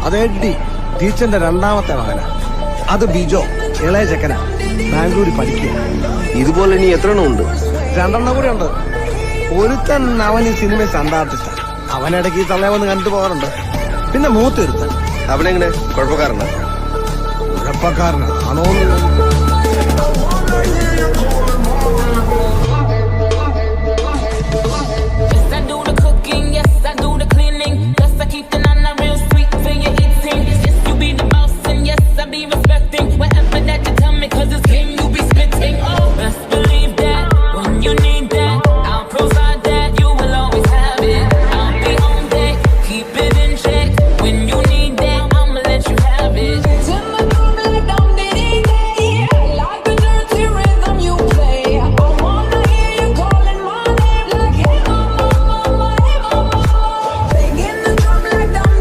അത് എഡ്ഡി, ടീച്ചറിന്റെ രണ്ടാമത്തെ മകനാ. അത് ബിജോ, ഇളയ ചെക്കനാ, ബാംഗ്ലൂരിൽ പഠിക്കുക. ഇതുപോലെ ഇനി എത്ര എണ്ണം ഉണ്ട്? 2 എണ്ണം കൂടി ഉണ്ട്. ഒരുത്തൻ അവൻ ഈ സിനിമ സ്റ്റണ്ട് ആർട്ടിസ്റ്റാ. അവനിടയ്ക്ക് ഈ തള്ളയെ വന്ന് കണ്ടു പോകാറുണ്ട്. പിന്നെ മൂത്തൊരുത്തൻ. അവനെങ്ങനെ കുഴപ്പക്കാരനാ? കുഴപ്പക്കാരനാണോ?